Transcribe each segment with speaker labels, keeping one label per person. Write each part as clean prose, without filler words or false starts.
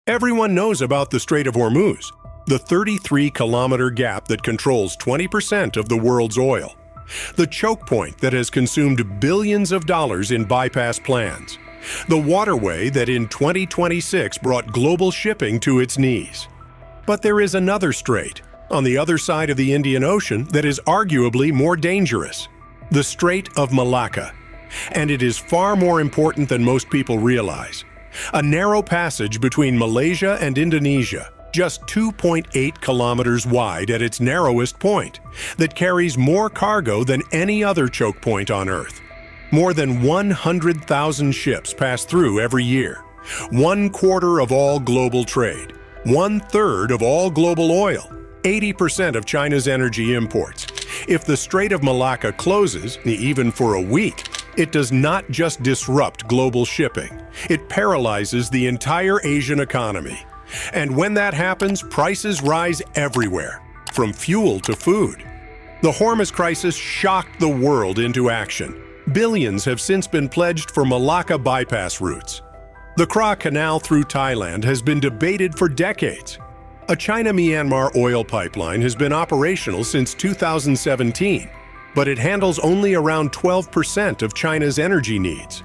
Speaker 1: Everyone knows about the Strait of Hormuz, the 33-kilometer gap that controls 20% of the world's oil, the choke point that has consumed billions of dollars in bypass plans, the waterway that in 2026 brought global shipping to its knees. But there is another strait, on the other side of the Indian Ocean, that is arguably more dangerous, the Strait of Malacca. And it is far more important than most people realize. A narrow passage between Malaysia and Indonesia, just 2.8 kilometers wide at its narrowest point, that carries more cargo than any other choke point on Earth. More than 100,000 ships pass through every year, 1/4 of all global trade, 1/3 of all global oil, 80% of China's energy imports. If the Strait of Malacca closes, even for a week, it does not just disrupt global shipping, it paralyzes the entire Asian economy. And when that happens, prices rise everywhere, from fuel to food. The Hormuz crisis shocked the world into action. Billions have since been pledged for Malacca bypass routes. The Kra Canal through Thailand has been debated for decades. A China-Myanmar oil pipeline has been operational since 2017, but it handles only around 12% of China's energy needs.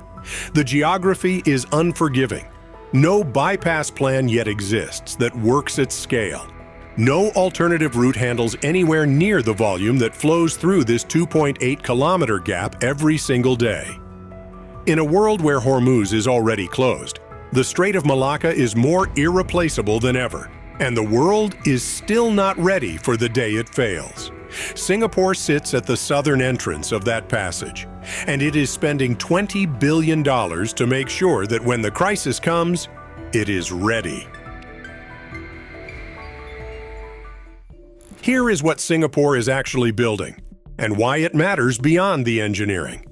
Speaker 1: The geography is unforgiving. No bypass plan yet exists that works at scale. No alternative route handles anywhere near the volume that flows through this 2.8-kilometer gap every single day. In a world where Hormuz is already closed, the Strait of Malacca is more irreplaceable than ever, and the world is still not ready for the day it fails. Singapore sits at the southern entrance of that passage, and it is spending $20 billion to make sure that when the crisis comes, it is ready. Here is what Singapore is actually building, and why it matters beyond the engineering.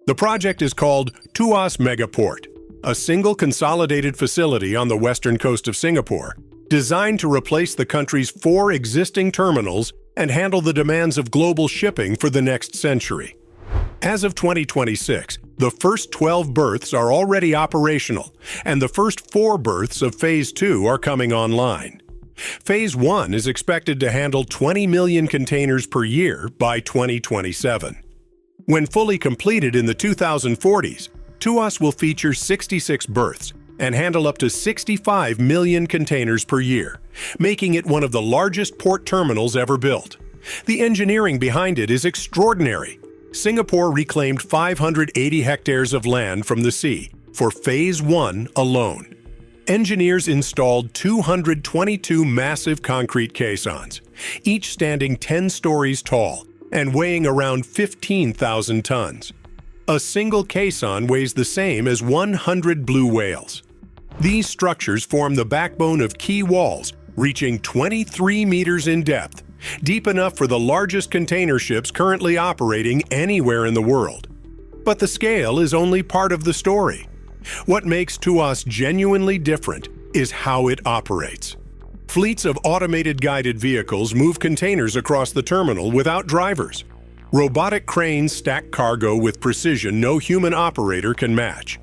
Speaker 1: The project is called Tuas Mega Port, a single consolidated facility on the western coast of Singapore, designed to replace the country's 4 existing terminals and handle the demands of global shipping for the next century. As of 2026, the first 12 berths are already operational, and the first 4 berths of Phase 2 are coming online. Phase 1 is expected to handle 20 million containers per year by 2027. When fully completed in the 2040s, Tuas will feature 66 berths and handle up to 65 million containers per year, making it one of the largest port terminals ever built. The engineering behind it is extraordinary. Singapore reclaimed 580 hectares of land from the sea for Phase 1 alone. Engineers installed 222 massive concrete caissons, each standing 10 stories tall and weighing around 15,000 tons. A single caisson weighs the same as 100 blue whales. These structures form the backbone of key walls, reaching 23 meters in depth, deep enough for the largest container ships currently operating anywhere in the world. But the scale is only part of the story. What makes Tuas genuinely different is how it operates. Fleets of automated guided vehicles move containers across the terminal without drivers. Robotic cranes stack cargo with precision no human operator can match.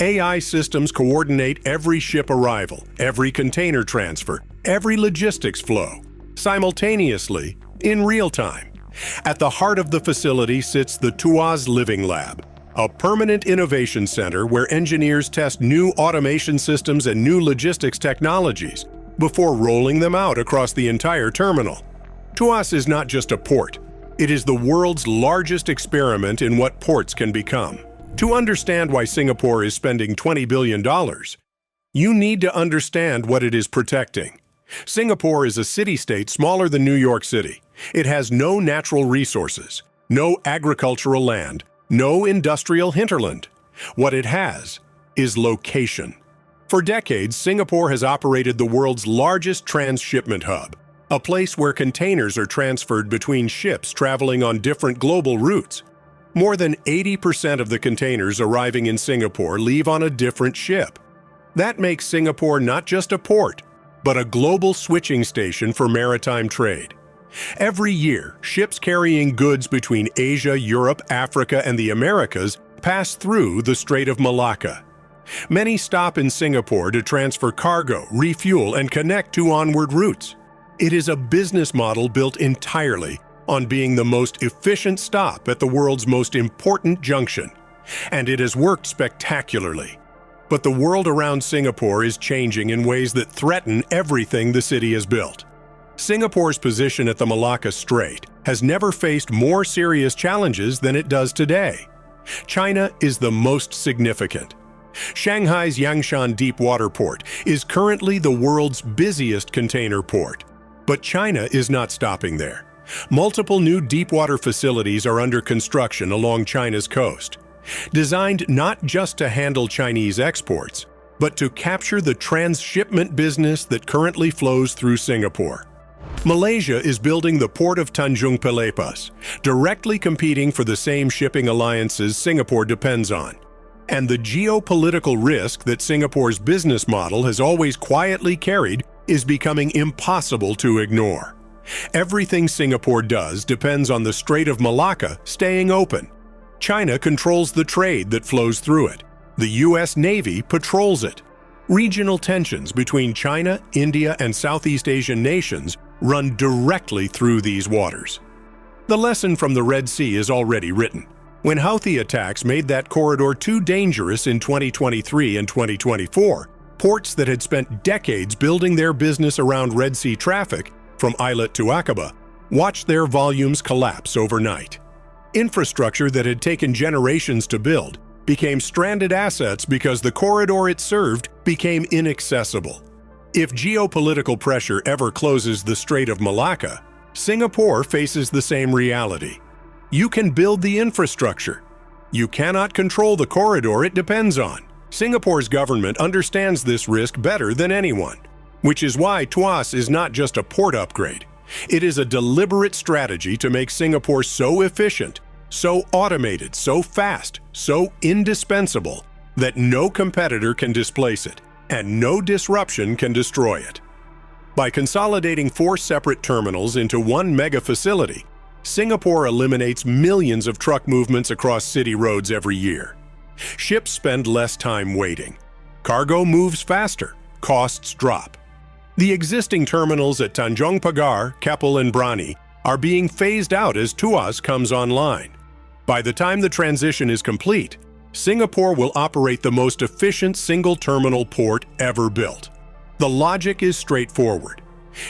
Speaker 1: AI systems coordinate every ship arrival, every container transfer, every logistics flow, simultaneously, in real time. At the heart of the facility sits the Tuas Living Lab, a permanent innovation center where engineers test new automation systems and new logistics technologies before rolling them out across the entire terminal. Tuas is not just a port. It is the world's largest experiment in what ports can become. To understand why Singapore is spending $20 billion, you need to understand what it is protecting. Singapore is a city-state smaller than New York City. It has no natural resources, no agricultural land, no industrial hinterland. What it has is location. For decades, Singapore has operated the world's largest transshipment hub, a place where containers are transferred between ships traveling on different global routes. More than 80% of the containers arriving in Singapore leave on a different ship. That makes Singapore not just a port, but a global switching station for maritime trade. Every year, ships carrying goods between Asia, Europe, Africa, and the Americas pass through the Strait of Malacca. Many stop in Singapore to transfer cargo, refuel, and connect to onward routes. It is a business model built entirely on being the most efficient stop at the world's most important junction, and it has worked spectacularly. But the world around Singapore is changing in ways that threaten everything the city has built. Singapore's position at the Malacca Strait has never faced more serious challenges than it does today. China is the most significant. Shanghai's Yangshan Deepwater Port is currently the world's busiest container port. But China is not stopping there. Multiple new deepwater facilities are under construction along China's coast, designed not just to handle Chinese exports, but to capture the transshipment business that currently flows through Singapore. Malaysia is building the port of Tanjung Pelepas, directly competing for the same shipping alliances Singapore depends on. And the geopolitical risk that Singapore's business model has always quietly carried is becoming impossible to ignore. Everything Singapore does depends on the Strait of Malacca staying open. China controls the trade that flows through it. The U.S. Navy patrols it. Regional tensions between China, India, and Southeast Asian nations run directly through these waters. The lesson from the Red Sea is already written. When Houthi attacks made that corridor too dangerous in 2023 and 2024, ports that had spent decades building their business around Red Sea traffic, from Eilat to Aqaba, watched their volumes collapse overnight. Infrastructure that had taken generations to build became stranded assets because the corridor it served became inaccessible. If geopolitical pressure ever closes the Strait of Malacca, Singapore faces the same reality. You can build the infrastructure. You cannot control the corridor it depends on. Singapore's government understands this risk better than anyone, which is why Tuas is not just a port upgrade. It is a deliberate strategy to make Singapore so efficient, so automated, so fast, so indispensable that no competitor can displace it, and no disruption can destroy it. By consolidating 4 separate terminals into one mega facility, Singapore eliminates millions of truck movements across city roads every year. Ships spend less time waiting. Cargo moves faster. Costs drop. The existing terminals at Tanjong Pagar, Keppel, and Brani are being phased out as Tuas comes online. By the time the transition is complete, Singapore will operate the most efficient single-terminal port ever built. The logic is straightforward.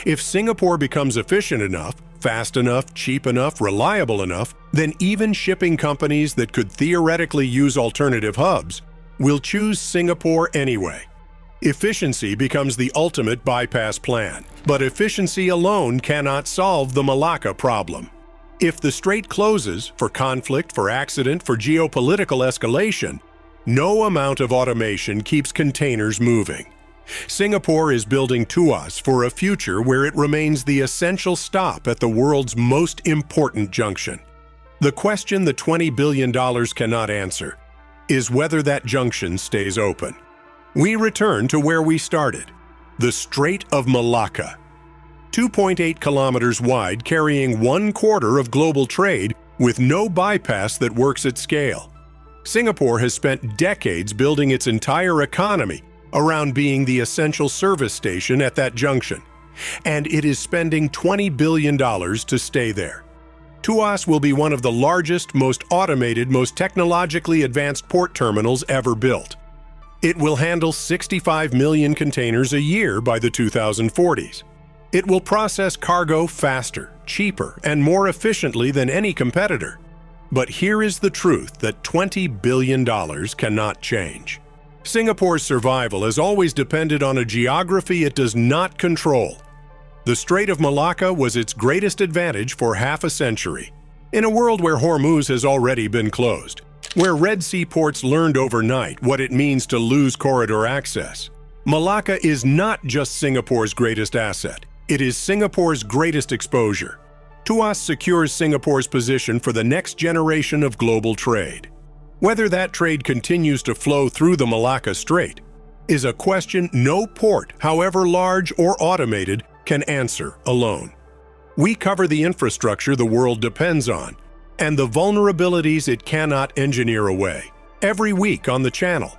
Speaker 1: If Singapore becomes efficient enough, fast enough, cheap enough, reliable enough, then even shipping companies that could theoretically use alternative hubs will choose Singapore anyway. Efficiency becomes the ultimate bypass plan, but efficiency alone cannot solve the Malacca problem. If the strait closes for conflict, for accident, for geopolitical escalation, no amount of automation keeps containers moving. Singapore is building Tuas for a future where it remains the essential stop at the world's most important junction. The question the $20 billion cannot answer is whether that junction stays open. We return to where we started, the Strait of Malacca. 2.8 kilometers wide, carrying 1/4 of global trade with no bypass that works at scale. Singapore has spent decades building its entire economy around being the essential service station at that junction, and it is spending $20 billion to stay there. Tuas will be one of the largest, most automated, most technologically advanced port terminals ever built. It will handle 65 million containers a year by the 2040s. It will process cargo faster, cheaper, and more efficiently than any competitor. But here is the truth that $20 billion cannot change. Singapore's survival has always depended on a geography it does not control. The Strait of Malacca was its greatest advantage for half a century. In a world where Hormuz has already been closed, where Red Sea ports learned overnight what it means to lose corridor access, Malacca is not just Singapore's greatest asset, it is Singapore's greatest exposure. Tuas secures Singapore's position for the next generation of global trade. Whether that trade continues to flow through the Malacca Strait is a question no port, however large or automated, can answer alone. We cover the infrastructure the world depends on and the vulnerabilities it cannot engineer away every week on the channel.